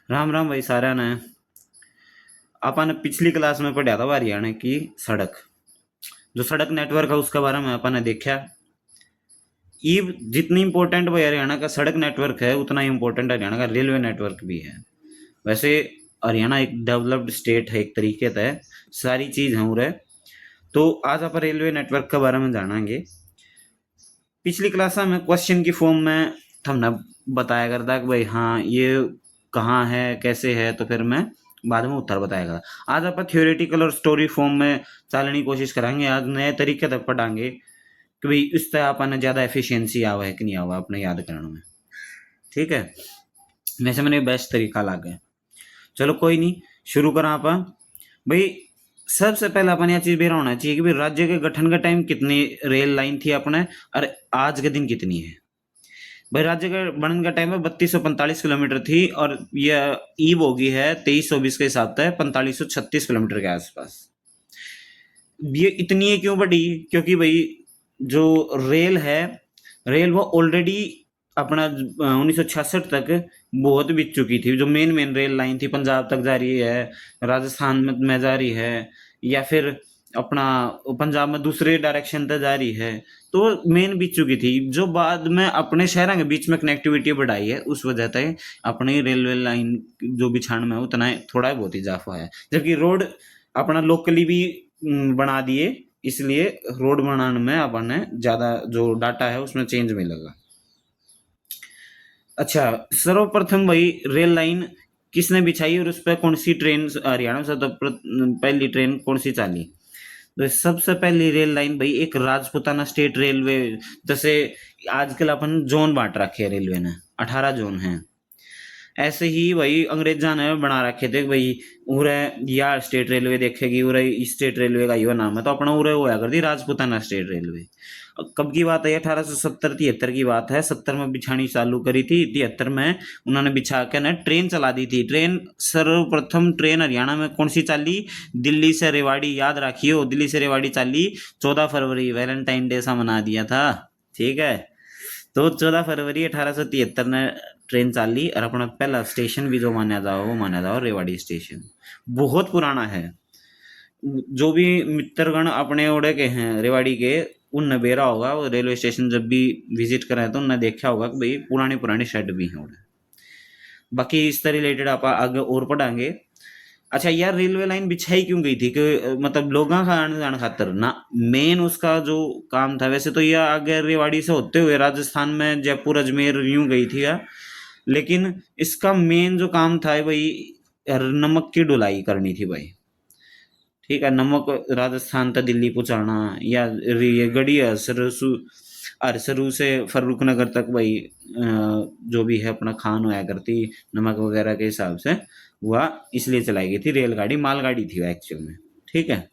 राम राम भाई सारा ने। अपन पिछली क्लास में पढ़ा था हरियाणा की सड़क, जो सड़क नेटवर्क है उसके बारे में अपन ने देखा। ये जितनी इम्पोर्टेंट भाई हरियाणा का सड़क नेटवर्क है उतना ही इम्पोर्टेंट हरियाणा का रेलवे नेटवर्क भी है। वैसे हरियाणा एक डेवलप्ड स्टेट है एक तरीके से, सारी चीज है उरे। तो आज अपन रेलवे नेटवर्क के बारे में जानेंगे। पिछली क्लास में क्वेश्चन की फॉर्म में हमने बताया करता कि भाई हाँ ये कहाँ है कैसे है, तो फिर मैं बाद में उत्तर बताया करता। आज अपन थियोरेटिकल और स्टोरी फॉर्म में चलने की कोशिश करेंगे। आज नए तरीके तक पढ़ाएंगे कि भाई इस तरह अपन ज़्यादा एफिशिएंसी आवा है कि नहीं आवा अपने याद करने में। ठीक है, वैसे मैंने बेस्ट तरीका लगा है। चलो कोई नहीं, शुरू करा अपन। भाई सबसे पहले अपन यह चीज बेरा होना चाहिए कि भाई राज्य के गठन के टाइम कितनी रेल लाइन थी अपने, और आज के दिन कितनी है। भाई राज्य के बनने का टाइम है 3245 किलोमीटर थी, और यह ईव होगी है 2320 के हिसाब से 4536 किलोमीटर के आसपास। ये इतनी है क्यों बढ़ी? क्योंकि भाई जो रेल है, रेल वो ऑलरेडी अपना 1966 तक बहुत बीत चुकी थी। जो मेन मेन रेल लाइन थी, पंजाब तक जा रही है, राजस्थान में जा रही है, या फिर अपना पंजाब में दूसरे डायरेक्शन तक जा रही है, तो मेन बीत चुकी थी। जो बाद में अपने शहरों के बीच में कनेक्टिविटी बढ़ाई है, उस वजह से अपनी रेलवे लाइन जो बिछाण में उतना थोड़ा बहुत इजाफा है। जबकि रोड अपना लोकली भी बना दिए, इसलिए रोड बनाने में अपन ने ज्यादा जो डाटा है उसमें चेंज मिलेगा। अच्छा, सर्वप्रथम भाई रेल लाइन किसने बिछाई और उस पर कौन सी ट्रेन हरियाणा से तो पहली ट्रेन कौन सी चली? तो सबसे पहली रेल लाइन भाई एक राजपुताना स्टेट रेलवे। जैसे आजकल अपन जोन बांट रखे है रेलवे ने, 18 जोन हैं। ऐसे ही वही अंग्रेजा ने बना रखे थे भाई उरे यार स्टेट रेलवे देखेगी, उरे स्टेट रेलवे का यो नाम है, तो अपना उरे होया कर दी राजपुताना स्टेट रेलवे। कब की बात है? 1870-73 की बात है। 70 में बिछानी चालू करी थी, 73 में उन्होंने बिछा के ना ट्रेन चला दी थी। ट्रेन सर्वप्रथम ट्रेन हरियाणा में कौन सी चाली? दिल्ली से रेवाड़ी, याद रखियो, दिल्ली से रेवाड़ी चाली 14 फरवरी, वैलेंटाइन डे सा मना दिया था। ठीक है, तो 14 फरवरी 1873 ने ट्रेन चाली, और अपना पहला स्टेशन भी जो माना जाओ वो माना जाओ रेवाड़ी स्टेशन। बहुत पुराना है। जो भी मित्रगण अपने ओड़े के हैं रेवाड़ी के, उनने बेरा होगा वो रेलवे स्टेशन जब भी विजिट करें तो उनने देखा होगा कि भाई पुराने पुराने शेड भी हैं उड़े। बाकी इससे रिलेटेड आप आगे और पढ़ाएंगे। अच्छा यार, रेलवे लाइन बिछाई क्यों गई थी? कि मतलब लोगों का आने जाने खातर ना, मेन उसका जो काम था। वैसे तो यह आगे रेवाड़ी से होते हुए राजस्थान में जयपुर अजमेर यूं गई थी यार, लेकिन इसका मेन जो काम था भाई नमक की ढुलाई करनी थी भाई। ठीक है, नमक राजस्थान तक दिल्ली पहुंचाना, या ये गड़ी अरसरू से फर्रुखनगर तक भाई जो भी है अपना खान होया करती नमक वगैरह के हिसाब से, वह इसलिए चलाई गई थी। रेलगाड़ी मालगाड़ी थी वह एक्चुअल में। ठीक है।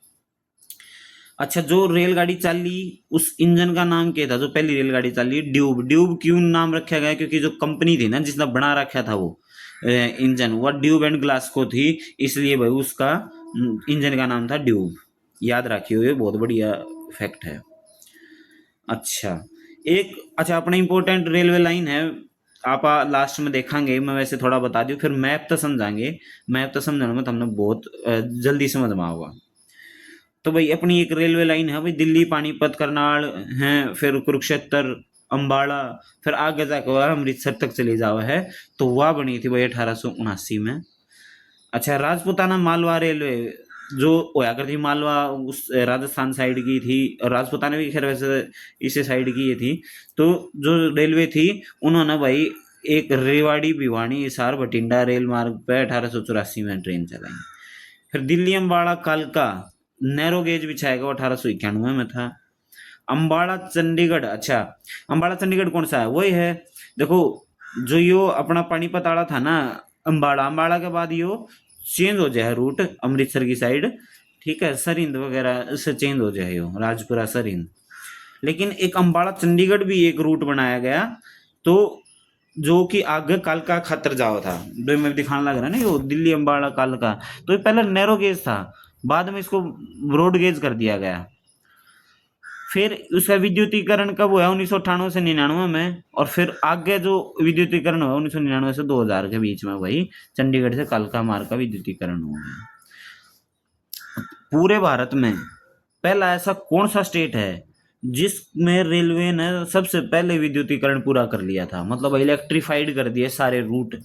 अच्छा, जो रेलगाड़ी चली उस इंजन का नाम क्या था? जो पहली रेलगाड़ी चली ड्यूब। ड्यूब क्यों नाम रखा गया? क्योंकि जो कंपनी थी ना जिसने बना रखा था वो इंजन, वह ड्यूब एंड ग्लासको थी, इसलिए भाई उसका इंजन का नाम था ड्यूब। याद रखिए, ये बहुत बढ़िया फैक्ट है। अच्छा, अच्छा अपना इंपॉर्टेंट रेलवे लाइन है, आप लास्ट में देखेंगे। मैं वैसे थोड़ा बता दूं, फिर मैप तो समझाएंगे। मैप तो समझाने में तो हमने बहुत जल्दी समझ में आऊगा। तो भाई अपनी एक रेलवे लाइन है भाई, दिल्ली पानीपत करनाल है, फिर कुरुक्षेत्र अम्बाड़ा, फिर आगे जाकर वह अमृतसर तक चली जावा है। तो वह बनी थी भाई 1879 में। अच्छा, राजपुताना मालवा रेलवे जो होया करती मालवा उस राजस्थान साइड की थी, और राजपुताना भी खैर वैसे इसी साइड की ये थी। तो जो रेलवे थी उन्होंने भाई एक रेवाड़ी भिवानी हिसार बठिंडा रेल मार्ग पे 1884 में ट्रेन चलाई। फिर दिल्ली अम्बाड़ा कालका नैरो गेज बिछाएगा, वो 1891 में था। अम्बाड़ा चंडीगढ़, अच्छा अम्बाड़ा चंडीगढ़ कौन सा है? वही है, देखो जो यो अपना पानीपत आड़ा था ना, अम्बाड़ा, अम्बाड़ा के बाद यो चेंज हो जाए रूट अमृतसर की साइड। ठीक है, सरिंद वगैरह से चेंज हो जाए यो राजपुरा सरिंद। लेकिन एक अम्बाड़ा चंडीगढ़ भी एक रूट बनाया गया, तो जो कि आगे कालका खातर जाओ था, जो मैं दिखाने लग रहा ना यो दिल्ली अम्बाड़ा कालका। तो ये पहले नैरो गेज था, बाद में इसको ब्रॉड गेज कर दिया गया। फिर उसका विद्युतीकरण कब हुआ, 1998 से 99 में, और फिर आगे जो विद्युतीकरण हुआ 1999 से 2000 के बीच में वही चंडीगढ़ से कालका मार्ग का विद्युतीकरण हुआ है। पूरे भारत में पहला ऐसा कौन सा स्टेट है जिसमें रेलवे ने सबसे पहले विद्युतीकरण पूरा कर लिया था, मतलब इलेक्ट्रीफाइड कर दिए सारे रूट,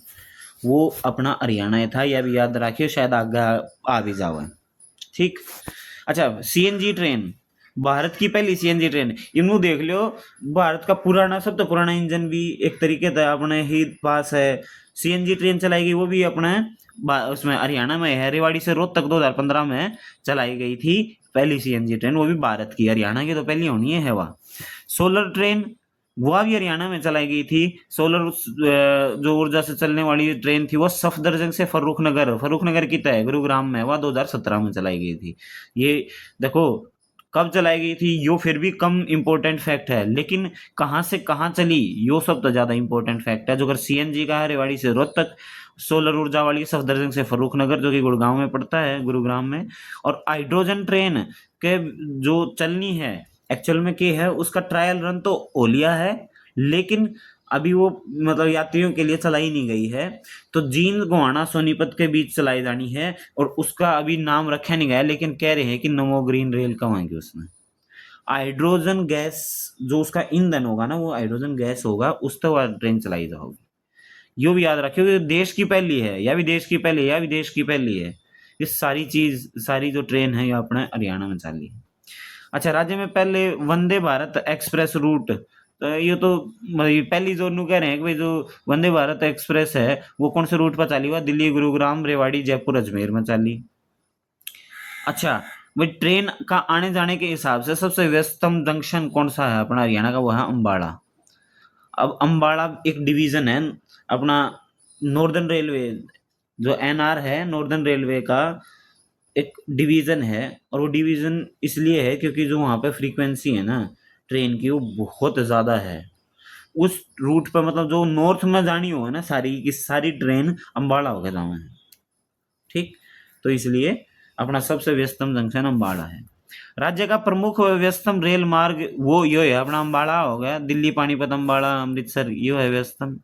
वो अपना हरियाणा था। यह भी याद रखिए, शायद आगे आ भी जाओ। ठीक। अच्छा, सीएनजी ट्रेन, भारत की पहली सीएनजी ट्रेन, इनू देख लो, भारत का पुराना, सब तो पुराना इंजन भी एक तरीके से अपने ही पास है। सीएनजी ट्रेन चलाई गई, वो भी अपने उसमें हरियाणा में है, रेवाड़ी से रोहतक 2015 में चलाई गई थी पहली सीएनजी ट्रेन, वो भी भारत की, हरियाणा की तो पहली होनी है वह। सोलर ट्रेन, वह भी हरियाणा में चलाई गई थी। सोलर जो ऊर्जा से चलने वाली ट्रेन थी वो सफदरजंग से फर्रुखनगर की तय गुरुग्राम में, वह 2017 में चलाई गई थी। ये देखो कब चलाई गई थी, यो फिर भी कम इंपॉर्टेंट फैक्ट है, लेकिन कहाँ से कहाँ चली यो सब तो ज्यादा इंपॉर्टेंट फैक्ट है। जो अगर सीएनजी का है रेवाड़ी से रोहतक, सोलर ऊर्जा वाली सफदरजंग से फर्रुखनगर जो कि गुड़गांव में पड़ता है, गुरुग्राम में। और हाइड्रोजन ट्रेन के जो चलनी है एक्चुअल में क्या है, उसका ट्रायल रन तो हो लिया है, लेकिन अभी वो मतलब यात्रियों के लिए चलाई नहीं गई है। तो जींद गोहाना सोनीपत के बीच चलाई जानी है, और उसका अभी नाम रखा नहीं गया, लेकिन कह रहे हैं कि नमो ग्रीन रेल कहवाएंगे उसमें। हाइड्रोजन गैस जो उसका ईंधन होगा ना, वो हाइड्रोजन गैस होगा, उस तो ट्रेन चलाई जाओगी। यो भी याद रखियो कि देश की पहली है, या भी देश की पहली है, या भी देश की पहली है। ये सारी चीज, सारी जो ट्रेन है ये अपने हरियाणा में चली है। अच्छा, राज्य में पहले वंदे भारत एक्सप्रेस रूट, तो ये तो पहली जो कह रहे हैं कि भाई जो वंदे भारत एक्सप्रेस है वो कौन से रूट पर चाली हुआ, दिल्ली, गुरुग्राम, रेवाड़ी, जयपुर, अजमेर में चाली। अच्छा भाई, ट्रेन का आने जाने के हिसाब से सबसे व्यस्तम जंक्शन कौन सा है अपना हरियाणा का, वो है अम्बाड़ा। अब अम्बाड़ा एक डिवीजन है अपना नॉर्दर्न रेलवे, जो एनआर है नॉर्दर्न रेलवे का एक डिवीजन है। और वो डिवीजन इसलिए है क्योंकि जो वहाँ पे फ्रीक्वेंसी है ना ट्रेन की, वो बहुत ज़्यादा है। उस रूट पर मतलब जो नॉर्थ में जानी हो है ना, सारी की सारी ट्रेन अम्बाड़ा होकर जाना है। ठीक, तो इसलिए अपना सबसे व्यस्तम जंक्शन अम्बाड़ा है। राज्य का प्रमुख व्यस्तम रेल मार्ग वो यो है अपना अम्बाड़ा हो गया, दिल्ली, पानीपत, अम्बाड़ा, अमृतसर, यो है व्यस्तम।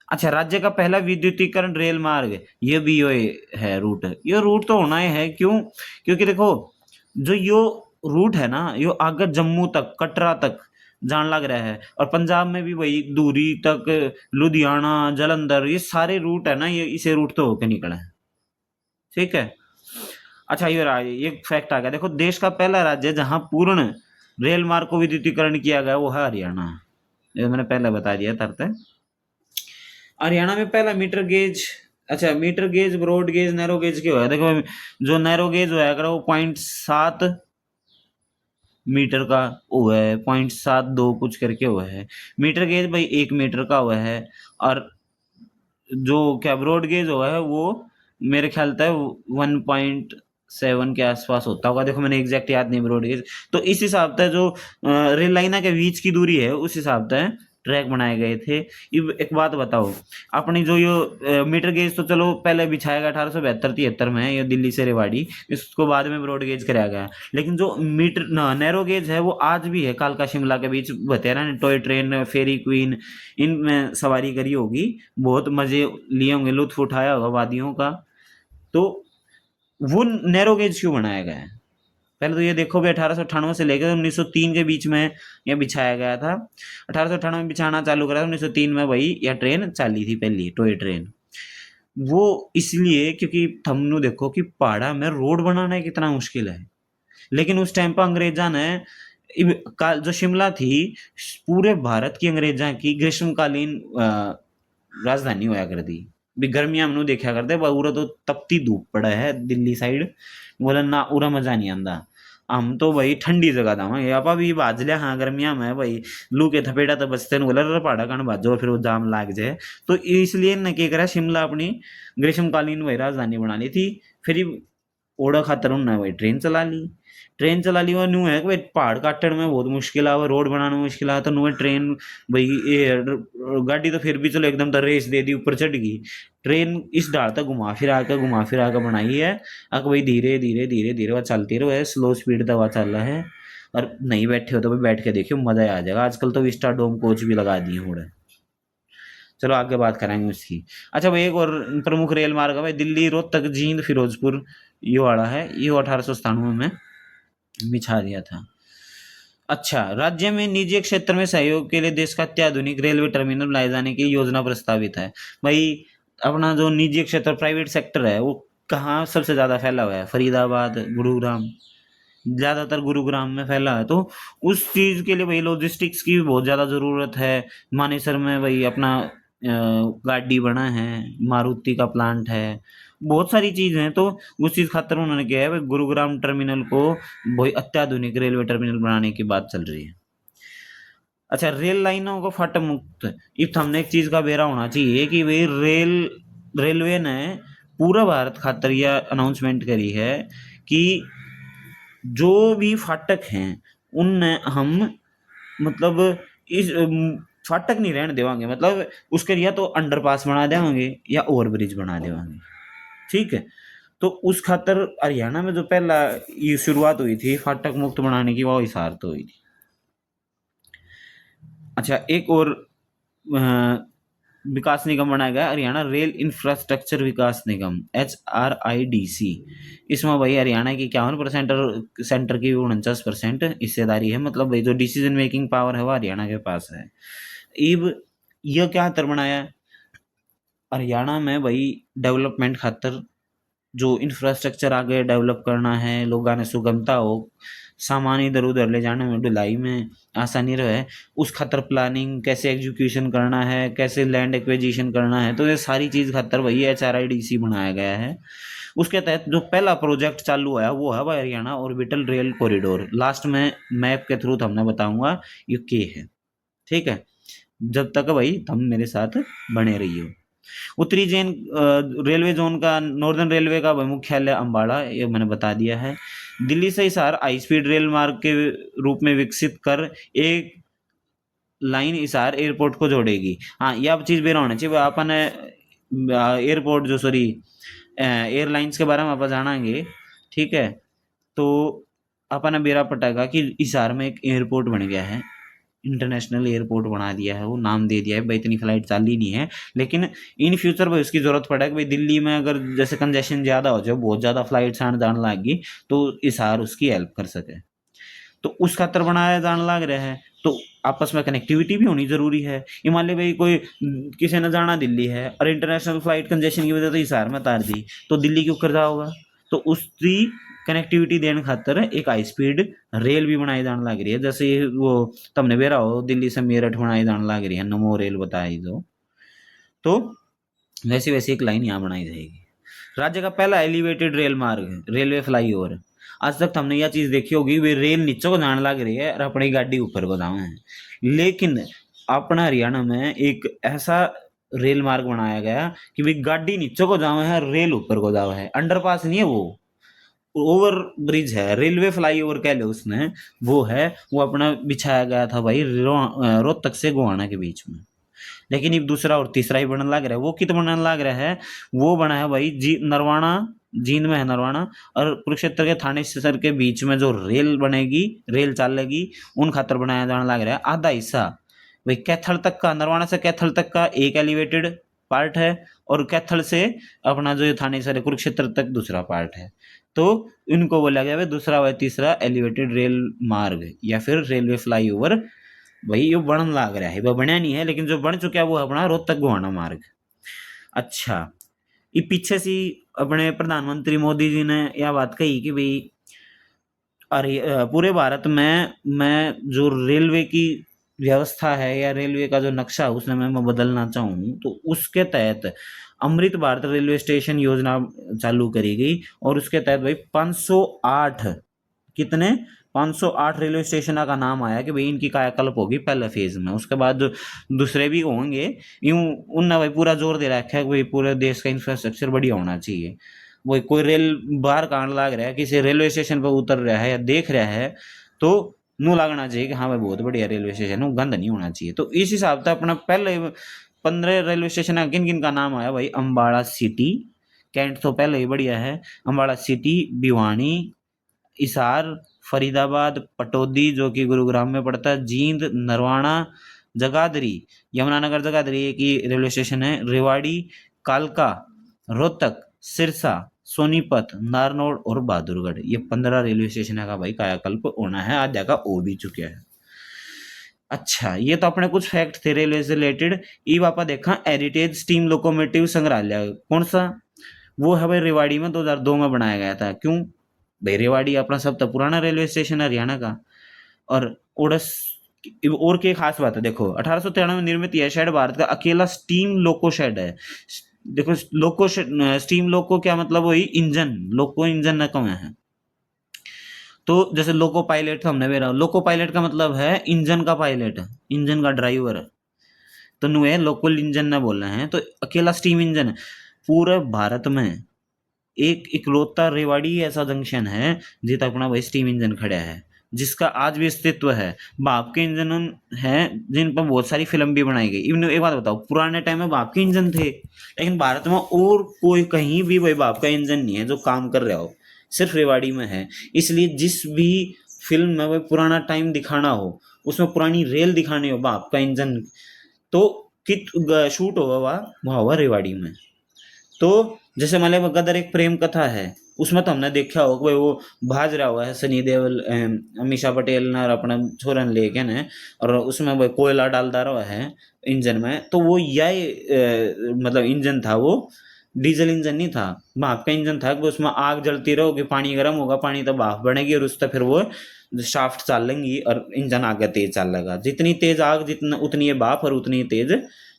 अच्छा, राज्य का पहला विद्युतीकरण रेल मार्ग, ये भी यो है रूट, ये रूट तो होना ही है। क्यों? क्योंकि देखो जो यो रूट है ना, यो आगे जम्मू तक, कटरा तक जान लग रहा है, और पंजाब में भी वही दूरी तक, लुधियाना, जालंधर, ये सारे रूट है ना, ये इसे रूट तो होके निकला है। ठीक है। अच्छा, ये फैक्ट आ गया, देखो देश का पहला राज्य जहां पूर्ण रेल मार्ग को विद्युतीकरण किया गया वो है हरियाणा। ये मैंने पहले बता दिया तरते। हरियाणा में पहला मीटर गेज, अच्छा metre gauge, broad gauge, narrow gauge क्या है, देखो जो नैरो गेज होया करा वो 0.7 मीटर का हुआ है, 0.72 कुछ करके हुआ है। मीटर गेज भाई 1 मीटर का हुआ है। और जो क्या ब्रॉड गेज हुआ है वो मेरे ख्याल से 1.7 के आसपास होता होगा, देखो मैंने एग्जैक्ट याद नहीं ब्रॉड गेज। तो इस हिसाब से जो रेल लाइना के बीच की दूरी है उस हिसाब से ट्रैक बनाए गए थे। एक बात बताओ, अपनी जो ये मीटर गेज तो चलो पहले बिछाया गया 1872-73 में, ये दिल्ली से रेवाड़ी, इसको बाद में ब्रॉड गेज कराया गया। लेकिन जो मीटर नैरो गेज है वो आज भी है, कालका शिमला के बीच बतेरा ने टॉय ट्रेन, फेरी क्वीन, इनमें सवारी करी होगी, बहुत मजे लिए होंगे, लुत्फ उठाया होगा वादियों का। तो वो नैरो गेज क्यों बनाया गया है, पहले तो ये देखो भी 1898 से लेकर 1903 के बीच में यह बिछाया गया था। 1898 में बिछाना चालू करा था, 1903 में वही यह ट्रेन चाली थी पहली टॉय ट्रेन। वो इसलिए क्योंकि थमनू देखो कि पहाड़ा में रोड बनाना कितना मुश्किल है, लेकिन उस टाइम पर अंग्रेजा ने जो शिमला थी पूरे भारत की अंग्रेजा की ग्रीष्मकालीन राजधानी होया कर दी। भी गर्मियां मनु देखा करते उरा तो तपती धूप पड़ा है दिल्ली साइड, बोला ना उरा मजा नहीं आंदा, हम तो भाई ठंडी जगह जावांगे। आपा भी बाज लिया हाँ गर्मियां में भाई लू के थपेटा तो बचते बोला पहाड़ा कण बाजो फिर वो जाम लाग जाए। तो इसलिए न क्या करा, शिमला अपनी ग्रीष्मकालीन वही राजधानी बना ली थी। फिर ओड़ा खातर उन्होंने वही ट्रेन चला ली। और न्यू है कि भाई पहाड़ काटने में बहुत मुश्किल आवा, रोड बनाने में मुश्किल आवा, तो न्यू ट्रेन भाई ये गाड़ी तो फिर भी चलो एकदम तो रेस दे दी, ऊपर चढ़ गई। ट्रेन इस डाल तक घुमा फिरा कर बनाई है। अब भाई धीरे धीरे धीरे धीरे वह चलती रहो है, स्लो स्पीड दवा चल रहा है। और नहीं बैठे हो तो भाई बैठ के देखियो, मजा ही आ जाएगा। आजकल तो विस्टाडोम कोच भी लगा दिए हुए। चलो आगे बात करेंगे उसकी। अच्छा भाई, एक और प्रमुख रेल मार्ग है भाई, दिल्ली रोहतक जींद फिरोजपुर, ये वाला है, ये 1897 में बिछा दिया था। अच्छा, राज्य में निजी क्षेत्र में सहयोग के लिए देश का अत्याधुनिक रेलवे टर्मिनल बनाए जाने की योजना प्रस्तावित है। भाई अपना जो निजी क्षेत्र प्राइवेट सेक्टर है वो कहाँ सबसे ज्यादा फैला हुआ है? फरीदाबाद, गुरुग्राम, ज्यादातर गुरुग्राम में फैला है। तो उस चीज के लिए भाई लॉजिस्टिक्स की भी बहुत ज्यादा जरूरत है। मानेसर में भाई अपना गाड़ी बना है, मारुति का प्लांट है, बहुत सारी चीज हैं। तो उस चीज खातर उन्होंने किया है भाई, गुरुग्राम टर्मिनल को भाई अत्याधुनिक रेलवे टर्मिनल बनाने की बात चल रही है। अच्छा, रेल लाइनों को फाटक मुक्त, इस हमने एक चीज का बेरा होना चाहिए कि भाई रेलवे ने पूरा भारत खातर यह अनाउंसमेंट करी है कि जो भी फाटक हैं उनने हम मतलब इस फाटक नहीं रहने देवांगे, मतलब उसके या तो अंडरपास बना देवांगे या ओवर ब्रिज बना देवांगे। ठीक है, तो उस खातर हरियाणा में जो पहला ये शुरुआत हुई थी फाटक मुक्त बनाने की, वो हिसार तो हुई थी। अच्छा, एक और विकास निगम बनाया गया, हरियाणा रेल इंफ्रास्ट्रक्चर विकास निगम, HRIDC। इसमें भाई हरियाणा की 51% और सेंटर की 49% हिस्सेदारी है। मतलब भाई जो डिसीजन मेकिंग पावर है वो हरियाणा के पास है। अब यह क्या तर बनाया, हरियाणा में भाई डेवलपमेंट खातर जो इंफ्रास्ट्रक्चर आगे डेवलप करना है, लोगों ने सुगमता हो, सामान इधर उधर ले जाने में, ढुलाई में आसानी रहे, उस खातर प्लानिंग कैसे एग्जीक्यूशन करना है, कैसे लैंड एक्विजिशन करना है, तो ये सारी चीज खातर वही HRIDC बनाया गया है। उसके तहत जो पहला प्रोजेक्ट चालू हुआ है वो है भाई Haryana orbital rail corridor. Last में मैप के थ्रू हमने बताऊंगा ये क्या है। ठीक है, जब तक भाई तुम मेरे साथ बने रहिए। उत्तरी जैन रेलवे जोन का, नॉर्दर्न रेलवे का मुख्यालय अम्बाड़ा, ये मैंने बता दिया है। दिल्ली से हिसार हाई स्पीड रेल मार्ग के रूप में विकसित कर एक लाइन हिसार एयरपोर्ट को जोड़ेगी। हाँ, यह अब चीज बेरा होना चाहिए अपन एयरपोर्ट जो सॉरी एयरलाइंस के बारे में आप जानेंगे। ठीक है, तो अपन बेरा पटेगा कि हिसार में एक एयरपोर्ट बन गया है, इंटरनेशनल एयरपोर्ट बना दिया है, वो नाम दे दिया है भाई, इतनी फ्लाइट चाली नहीं है, लेकिन इन फ्यूचर भाई उसकी जरूरत पड़ेगी भाई। दिल्ली में अगर जैसे कंजेशन ज्यादा हो जाए, बहुत ज्यादा फ्लाइट्स आने जाने लगी, तो हिसार उसकी हेल्प कर सके, तो उस खातर बनाया जाने लग रहा है। तो आपस में कनेक्टिविटी भी होनी जरूरी है। हिमालय भाई कोई किसी ने जाना दिल्ली है और इंटरनेशनल फ्लाइट कंजेशन की वजह से हिसार में उतार दी, तो दिल्ली क्यों कर रहा होगा? तो उसकी कनेक्टिविटी देने खातर एक हाई स्पीड रेल भी बनाई जाने लग रही है। जैसे वो तुमने बेरा हो दिल्ली से मेरठ बनाई जाने लग रही है, नमो रेल बताई जो, तो वैसी वैसी एक लाइन यहाँ बनाई जाएगी। राज्य का पहला एलिवेटेड रेल मार्ग, रेलवे फ्लाईओवर। आज तक हमने यह चीज देखी होगी, वे रेल नीचे को जाने लग रही है और अपनी गाड़ी ऊपर को जावे है, लेकिन अपना हरियाणा में एक ऐसा रेल मार्ग बनाया गया कि भाई गाड़ी नीचे को जावे है, रेल ऊपर को जावे है। अंडरपास नहीं है, वो ओवर ब्रिज है, रेलवे फ्लाईओवर कह लो उसने, वो है, वो अपना बिछाया गया था भाई रोहतक से गोवाना के बीच में। लेकिन अब दूसरा और तीसरा ही बनने लग रहा है। वो कित बनने लग रहा है? वो बना है भाई नरवाना, जींद में है नरवाना, और कुरुक्षेत्र के थाने शहर के बीच में जो रेल बनेगी, रेल चलेगी, उन खातर बनाया जाने लग रहा है। आधा हिस्सा भाई कैथल तक का, नरवाना से कैथल तक का एक एलिवेटेड पार्ट है, और कैथल से अपना जो थाने से कुरुक्षेत्र तक दूसरा पार्ट है। तो इनको बोला गया है दूसरा व तीसरा एलिवेटेड रेल मार्ग या फिर रेलवे फ्लाईओवर। भाई ये बन लग रहा है, वह बनया नहीं है, लेकिन जो बन चुका है वो अपना रोहतक गोवाना मार्ग। अच्छा, ये पीछे सी अपने प्रधानमंत्री मोदी जी ने यह बात कही कि भाई अरे पूरे भारत में मैं जो रेलवे की व्यवस्था है या रेलवे का जो नक्शा है उसने मैं बदलना चाहूँ, तो उसके तहत अमृत भारत रेलवे स्टेशन योजना चालू करी गई। और उसके तहत भाई 508, कितने 508 रेलवे स्टेशन का नाम आया कि भाई इनकी कायाकल्प होगी पहले फेज में। उसके बाद दूसरे भी होंगे। यूं उनने भाई पूरा जोर दे रखा है कि भाई पूरे देश का इंफ्रास्ट्रक्चर बढ़िया होना चाहिए। वो कोई रेल बाहर कांड लाग रहा है, किसी रेलवे स्टेशन पर उतर रहा है या देख रहा है, तो नू लगना चाहिए कि हाँ भाई बहुत बढ़िया रेलवे स्टेशन है, गंद नहीं होना चाहिए। तो इस हिसाब से अपना पहले 15 रेलवे स्टेशन किन किन का नाम आया भाई? अम्बाड़ा सिटी, कैंट तो पहले ही बढ़िया है, अम्बाड़ा सिटी, भिवानी, हिसार, फरीदाबाद, पटौदी जो कि गुरुग्राम में पड़ता है, जींद, नरवाना, जगाधरी, यमुनानगर जगाधरी एक ही रेलवे स्टेशन है, रेवाड़ी, कालका, रोहतक, सिरसा, सोनीपत, नारनौल और बहादुरगढ़, ये 15 रेलवे स्टेशन का भाई कायाकल्प होना है, आधा का हो भी चुका है। अच्छा, ये तो अपने कुछ फैक्ट थे रेलवे से रिलेटेड। ई वापा देखा हेरिटेज स्टीम लोकोमोटिव संग्रहालय कौन सा, वो है भाई रेवाड़ी में 2002 में बनाया गया था। क्यों भाई, रेवाड़ी अपना सबसे पुराना रेलवे स्टेशन है हरियाणा का। और ओडस और क्या खास बात है, देखो 1893 में निर्मित यह शेड भारत का अकेला स्टीम लोको शेड है। देखो लोको स्टीम लोको क्या मतलब, वही इंजन, लोको इंजन न कम है। तो जैसे लोको पायलट तो हमने भी रहा, लोको पायलट का मतलब है इंजन का पायलट, इंजन का ड्राइवर। तो नु है लोकल इंजन ना बोल रहे हैं, तो अकेला स्टीम इंजन है पूरे भारत में। एक इकलौता रेवाड़ी ऐसा जंक्शन है जित अपना भाई स्टीम इंजन खड़ा है, जिसका आज भी अस्तित्व है। भाप के इंजन हैं जिन पर बहुत सारी फिल्म भी बनाई गई। इवन एक बात बताओ, पुराने टाइम में भाप के इंजन थे, लेकिन भारत में और कोई कहीं भी भाई भाप का इंजन नहीं है जो काम कर रहा हो, सिर्फ रेवाड़ी में है। इसलिए जिस भी फिल्म में भाई पुराना टाइम दिखाना हो, उसमें पुरानी रेल दिखानी हो भाप का इंजन, तो कित शूट होगा वहाँ हुआ रेवाड़ी में। तो जैसे मान लो गदर एक प्रेम कथा है, उसमें तो हमने देखा होगा भाई वो भाज रहा हुआ है सनी देओल अमीषा पटेल ने अपना छोरन लेके ने, और उसमें भाई कोयला डालता रहा है इंजन में, तो वो यही मतलब इंजन था, वो डीजल इंजन नहीं था, भाप का इंजन था कि उसमें आग जलती रहोगी, पानी गर्म होगा, पानी तो भाप बनेगी और उससे फिर वो शाफ्ट चलेंगी और इंजन आगे तेज चलेगा। जितनी तेज आग जितना उतनी भाप और उतनी तेज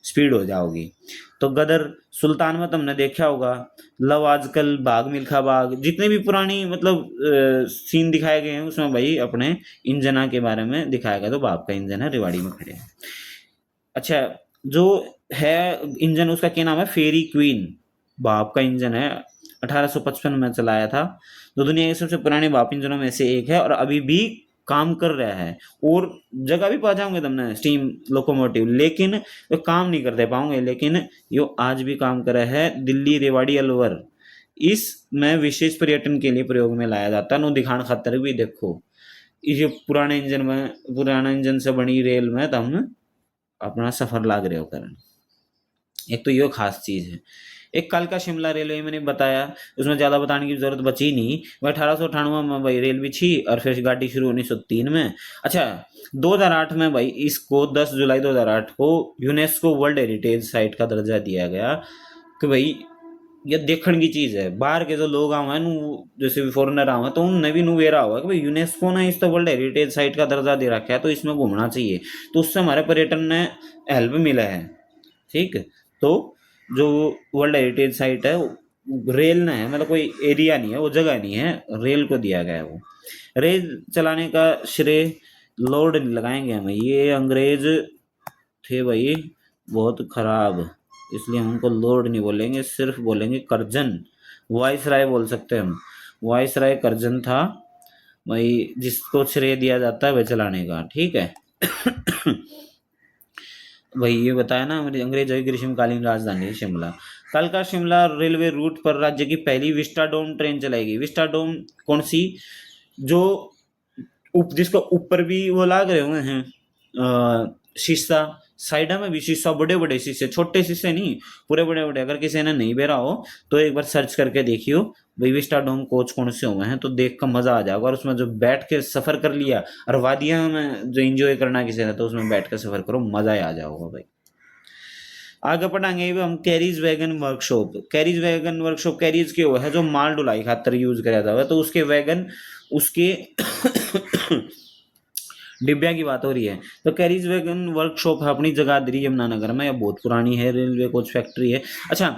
स्पीड हो जाओगी। तो गदर, सुल्तान में तुमने देखा होगा, लव आजकल, भाग मिल्खा भाग, जितने भी पुरानी मतलब सीन दिखाए गए हैं उसमें भाई अपने इंजना के बारे में दिखाया गया। तो भाप का इंजन है, रेवाड़ी में खड़े हैं। अच्छा, जो है इंजन उसका क्या नाम है, फेरी क्वीन, भाप का इंजन है, 1855 में चलाया था। जो दुनिया के सबसे पुराने भाप इंजनों में से एक है और अभी भी काम कर रहा है। और जगह भी पा जाओगे तुमने स्टीम लोकोमोटिव, लेकिन वो काम नहीं करते पाओगे, लेकिन यो आज भी काम कर रहा है। दिल्ली, रेवाड़ी, अलवर, इसमें विशेष पर्यटन के लिए प्रयोग में लाया जाता है। नो दिखाने खातर भी देखो, ये पुराने इंजन में, पुराना इंजन से बनी रेल में तुम अपना सफर लाग रहे हो करन। एक तो ये खास चीज है। एक कालका शिमला रेलवे मैंने बताया, उसमें ज़्यादा बताने की जरूरत बची नहीं। वह 1898 में भाई रेल भी थी और फिर गाड़ी शुरू 1903 में। अच्छा, 2008 में भाई इसको 10 जुलाई 2008 को यूनेस्को वर्ल्ड हेरिटेज साइट का दर्जा दिया गया कि भाई ये देखने की चीज़ है। बाहर के जो लोग आए हैं जैसे भी फॉरनर आए हैं, तो उन नवी वेरा हुआ कि भाई यूनेस्को ने इस तो वर्ल्ड हेरिटेज साइट का दर्जा दे रखा है, तो इसमें घूमना चाहिए। तो उससे हमारे पर्यटन ने हेल्प मिला है। ठीक, तो जो वर्ल्ड हेरिटेज साइट है रेल ने है, मतलब कोई एरिया नहीं है, वो जगह नहीं है, रेल को दिया गया है। वो रेल चलाने का श्रेय लॉर्ड नहीं लगाएंगे हम, ये अंग्रेज थे भाई बहुत खराब, इसलिए हम उनको लॉर्ड नहीं बोलेंगे, सिर्फ बोलेंगे करजन, वाइस राय बोल सकते हैं हम। वाइस राय करजन था भाई, जिसको श्रेय दिया जाता है वह चलाने का। ठीक है वही ये बताया ना, हमारी अंग्रेजों की ग्रीष्मकालीन राजधानी शिमला। कालका शिमला रेलवे रूट पर राज्य की पहली विस्टाडोम ट्रेन चलाएगी। विस्टाडोम कौन सी, जो जिसको ऊपर भी वो लाग रहे हुए हैं शीशा, साइडा में भी शीशा, बड़े बड़े शीशे, छोटे शीशे नहीं, पूरे बड़े बड़े। अगर किसी ने नहीं बेरा हो तो एक बार सर्च करके देखियो भाई विस्टाडोम कोच कौन से हुए हैं, तो देख कर मजा आ जाएगा। और उसमें जो बैठ के सफर कर लिया, और वादियां में जो एंजॉय करना किसी ने, तो उसमें बैठ कर सफर करो, मजा ही आ जाओगा भाई। आगे पढ़ाएंगे हम carries wagon workshop. Carries wagon workshop, carries के वो है जो माल ढुलाई खातर यूज कराया जाता है, तो उसके वैगन, उसके डिब्बिया की बात हो रही है। तो कैरीज वैगन वर्कशॉप है अपनी जगाधरी यमुनानगर में, यह बहुत पुरानी है, रेलवे कोच फैक्ट्री है। अच्छा,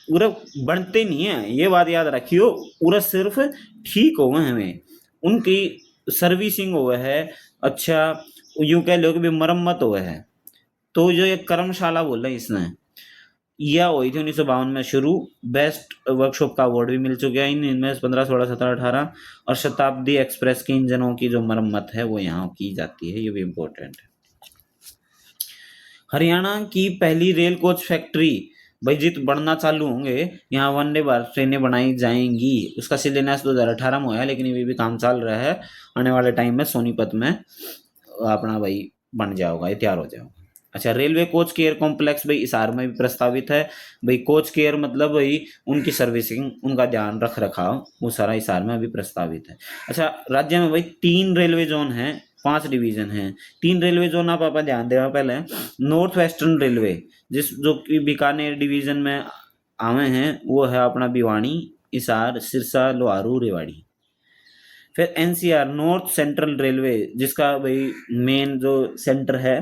पूरा बनते नहीं है, ये बात याद रखियो, पूरा सिर्फ ठीक हो गए हमें, उनकी सर्विसिंग हुआ है। अच्छा, यूं कह लो कि मरम्मत हुआ है। तो जो एक कर्मशाला बोल रहे हैं इसने, यह हुई थी 1952 में शुरू। बेस्ट वर्कशॉप का अवार्ड भी मिल चुका है इनमें 15, 16, 17, 18। और शताब्दी एक्सप्रेस के इंजनों की जो मरम्मत है वो यहाँ की जाती है, ये भी इम्पोर्टेंट है। हरियाणा की पहली रेल कोच फैक्ट्री भाई जित बढ़ना चालू होंगे, यहाँ वंदे भारत ट्रेनें बनाई जाएंगी। उसका शिलान्यास 2018 में हुआ है, लेकिन ये भी काम चल रहा है। आने वाले टाइम में सोनीपत में अपना भाई बन जाओगा, ये तैयार हो जाओगा। अच्छा, रेलवे कोच केयर कॉम्प्लेक्स भाई हिसार में भी प्रस्तावित है। भाई कोच केयर मतलब भाई उनकी सर्विसिंग, उनका ध्यान रख रखाव, वो सारा हिसार में अभी प्रस्तावित है। अच्छा, राज्य में भाई 3 रेलवे जोन है, 5 डिवीजन है। 3 रेलवे जोन आप ध्यान देगा। पहले नॉर्थ वेस्टर्न रेलवे, जिस जो कि बीकानेर डिवीजन में आवे हैं, वो है अपना भिवानी, हिसार, सिरसा, लोहारू, रेवाड़ी। फिर एनसीआर नॉर्थ सेंट्रल रेलवे, जिसका भाई मेन जो सेंटर है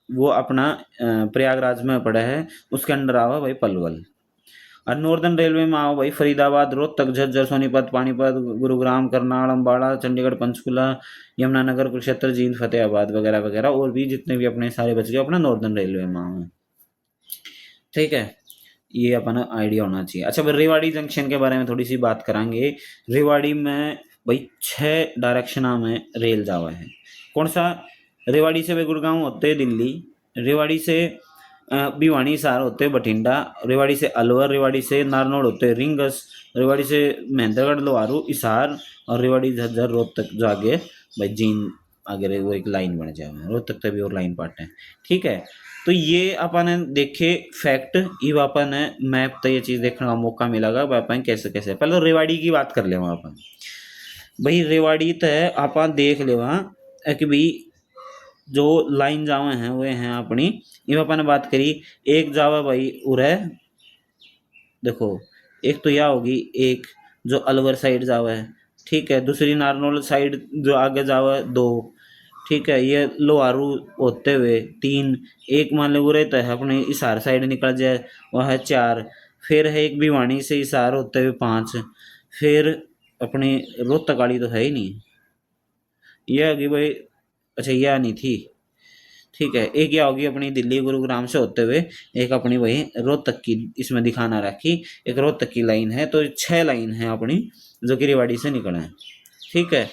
वो अपना प्रयागराज में पड़ा है, उसके अंडर आवा भाई पलवल। और नॉर्दर्न रेलवे में आओ भाई फरीदाबाद, रोहतक, झज्जर, सोनीपत, पानीपत, गुरुग्राम, करनाल, अम्बाड़ा, चंडीगढ़, पंचकुला, यमुनानगर, कुरुक्षेत्र, जींद, फतेहाबाद वगैरह वगैरह, और भी जितने भी अपने सारे बच गए अपना नॉर्दर्न रेलवे में आओ। ठीक है, ये अपना आइडिया होना चाहिए। अच्छा भाई, रेवाड़ी जंक्शन के बारे में थोड़ी सी बात करेंगे। रेवाड़ी में भाई 6 डायरेक्शन में रेल जावा है। कौन सा? रेवाड़ी से भाई गुड़गांव होते दिल्ली, रेवाड़ी से भिवानी हिसार होते बठिंडा, रेवाड़ी से अलवर, रेवाड़ी से नारनौल होते रिंगस, रेवाड़ी से महेंद्रगढ़, लोहारू, हिसार, और रेवाड़ी, झज्जर, रोहतक जाके भाई जींद आगे वो एक लाइन बन जाए, रोहतक तक भी और लाइन पार्ट है। ठीक है, तो ये अपन देखे फैक्ट, ये अपन मैप तो ये चीज देखने का मौका मिलेगा अपन कैसे कैसे। पहले रेवाड़ी की बात कर ले अपन। भाई रेवाड़ी तय अपन देख ले वहाँ कि भाई जो लाइन जावे हैं वे हैं अपनी, ये अपन ने बात करी। एक जावा भाई उरे, देखो एक तो यह होगी, एक जो अलवर साइड जावा है, ठीक है। दूसरी नारनौल साइड जो आगे जावा है 2, ठीक है। ये लोहारू होते हुए 3, एक मान लो उरे तो है अपने हिसार साइड निकल जाए, वह है 4। फिर है एक भिवानी से हिसार होते हुए 5। फिर अपनी रोहतक वाली तो है ही नहीं, यह होगी भाई, अच्छा यह नहीं थी, ठीक है। एक यह होगी अपनी दिल्ली गुरुग्राम से होते हुए, एक अपनी वही रोहतक की इसमें दिखाना रखी, एक रोहतक की लाइन है। तो 6 लाइन है अपनी जो कि रेवाड़ी से निकला है, ठीक है।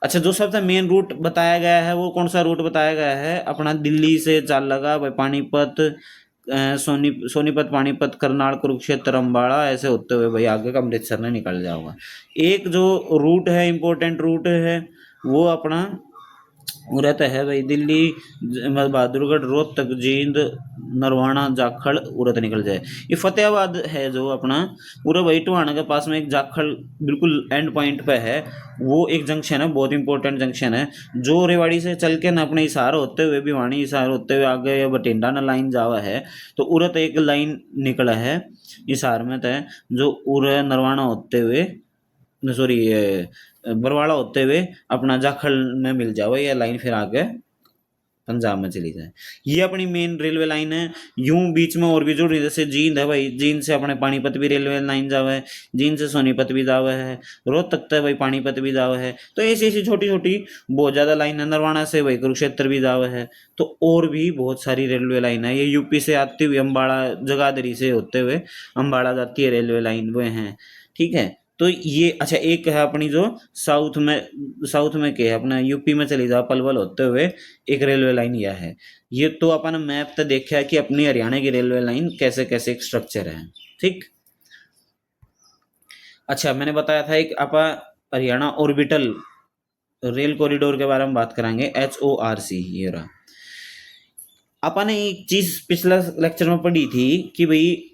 अच्छा, जो सबसे मेन रूट बताया गया है वो कौन सा रूट बताया गया है? अपना दिल्ली से चाल लगा भाई पानीपत, सोनीपत, पानीपत, करनाल, कुरुक्षेत्र, अम्बाड़ा, ऐसे होते हुए भाई आगे का अमृतसर में निकल जाओगा। एक जो रूट है, इम्पोर्टेंट रूट है, वो अपना वो रहता है भाई दिल्ली, बहादुरगढ़, रोहतक, जींद, नरवाना, जाखड़, उरत निकल जाए। ये फतेहाबाद है जो अपना पूरा भाई टोहाना के पास में एक जाखड़ बिल्कुल एंड पॉइंट पे है, वो एक जंक्शन है, बहुत इंपॉर्टेंट जंक्शन है। जो रेवाड़ी से चल के ना अपने हिसार होते हुए, भिवानी हिसार होते हुए आगे या बठिंडा ना लाइन जावा है, तो उरत एक लाइन निकला है हिसार में तय, जो उर नरवाना होते हुए, सॉरी बरवाड़ा होते हुए अपना जाखड़ में मिल जाओ, ये लाइन फिर आगे पंजाब में चली जाए। ये अपनी मेन रेलवे लाइन है। यूं बीच में और भी जुड़ रही, जैसे जींद है भाई, जींद से अपने पानीपत भी रेलवे लाइन जावे है, जींद से सोनीपत भी जावे है, रोहतक तक भाई पानीपत भी जावे है। तो ऐसी ऐसी छोटी छोटी बहुत ज़्यादा लाइन है। नरवाना से भाई कुरुक्षेत्र भी जावे है। तो और भी बहुत सारी रेलवे लाइन है। ये यूपी से आती हुई अम्बाड़ा, जगाधरी से होते हुए अम्बाड़ा जाती है रेलवे लाइन, वो है, ठीक है। तो ये अच्छा, एक है अपनी जो साउथ में के अपना यूपी में चली जाओ पलवल होते हुए एक रेलवे लाइन यह है। ये तो अपन मैप तो देखा है कि अपनी हरियाणा की रेलवे लाइन कैसे कैसे एक स्ट्रक्चर है, ठीक। अच्छा, मैंने बताया था एक अपन हरियाणा ऑर्बिटल रेल कॉरिडोर के बारे में बात करेंगे, HORC। ये रहा, अपन ने एक चीज पिछला लेक्चर में पढ़ी थी कि भाई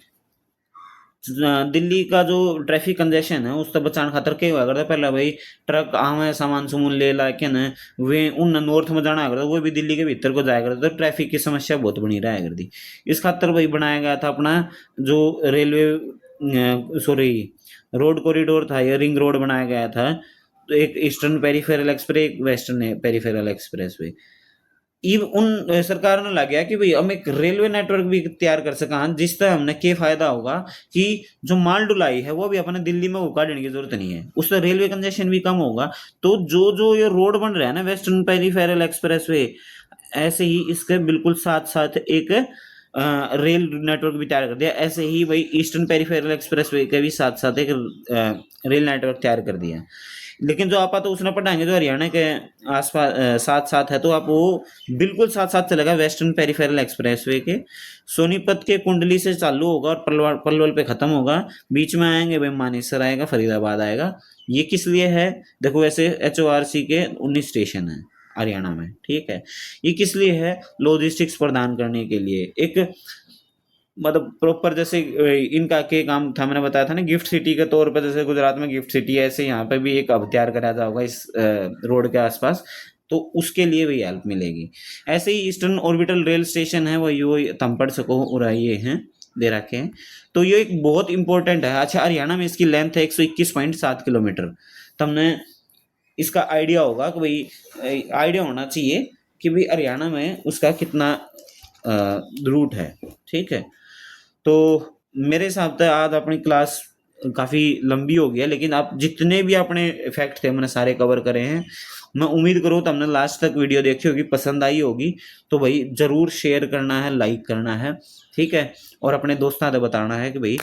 दिल्ली का जो ट्रैफिक कंजेशन है उससे बचाने खातर क्या हुआ करता पहले भाई, ट्रक आवे सामान सुमून ले ला के न वे उन नॉर्थ में जाना करता, वो भी दिल्ली के भीतर को जाया करता, तो ट्रैफिक की समस्या बहुत बनी रहा करती। इस खातर भाई बनाया गया था अपना जो रेलवे, सॉरी रोड कॉरिडोर था, ये रिंग रोड बनाया गया था। तो एक ईस्टर्न पेरीफेरल एक्सप्रेस, एक वेस्टर्न पेरीफेरल एक्सप्रेस वे। उन सरकार ने लग गया कि भाई हम एक रेलवे नेटवर्क भी तैयार कर सका, जिससे हमने क्या फायदा होगा कि जो माल ढुलाई है वो भी अपने दिल्ली में उका देने की जरूरत नहीं है, उससे रेलवे कंजेशन भी कम होगा। तो जो जो ये रोड बन रहा है ना वेस्टर्न पेरीफेरल एक्सप्रेस वे, ऐसे ही इसके बिल्कुल साथ साथ एक रेल नेटवर्क भी तैयार कर दिया। ऐसे ही भाई ईस्टर्न पेरिफेरल एक्सप्रेसवे के भी साथ साथ एक रेल नेटवर्क तैयार कर दिया। लेकिन जो आपात उसने पढ़ाएंगे जो हरियाणा के आसपास साथ साथ है, तो आप वो बिल्कुल साथ साथ चलेगा वेस्टर्न पेरिफेरल एक्सप्रेसवे के। सोनीपत के कुंडली से चालू होगा और पलवल पलवल पे खत्म होगा। बीच में आएंगे भाई मानेसर आएगा, फरीदाबाद आएगा। ये किस लिए है? देखो वैसे HORC के 19 स्टेशन है हरियाणा में, ठीक है। ये किस लिए है? लॉजिस्टिक्स प्रदान करने के लिए, एक मतलब प्रॉपर जैसे इनका के काम था, मैंने बताया था ना गिफ्ट सिटी के तौर पर, जैसे गुजरात में गिफ्ट सिटी है, ऐसे यहाँ पे भी एक अब तैयार करा जाएगा इस रोड के आसपास, तो उसके लिए भी हेल्प मिलेगी। ऐसे ही ईस्टर्न ऑर्बिटल रेल स्टेशन है वो तुम पढ़ सको और ये हैं दे रखे हैं, तो ये एक बहुत इंपॉर्टेंट है। अच्छा, हरियाणा में इसकी लेंथ है 121.7 किलोमीटर। तुमने इसका आइडिया होगा कि भाई आइडिया होना चाहिए कि भाई हरियाणा में उसका कितना रूट है, ठीक है। तो मेरे हिसाब से आज अपनी क्लास काफ़ी लंबी हो गई है, लेकिन आप जितने भी अपने फैक्ट थे मैंने सारे कवर करे हैं। मैं उम्मीद करूँ तुमने लास्ट तक वीडियो देखी होगी, पसंद आई होगी। तो भाई ज़रूर शेयर करना है, लाइक करना है, ठीक है। और अपने दोस्तों से बताना है कि भाई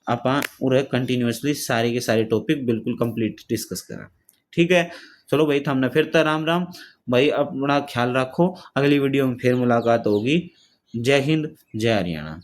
आप उरे कंटिन्यूसली सारे के सारे टॉपिक बिल्कुल कंप्लीट डिस्कस करा, ठीक है। चलो भाई, हमने फिर तो राम राम भाई, अपना ख्याल रखो। अगली वीडियो में फिर मुलाकात होगी। जय हिंद, जय हरियाणा।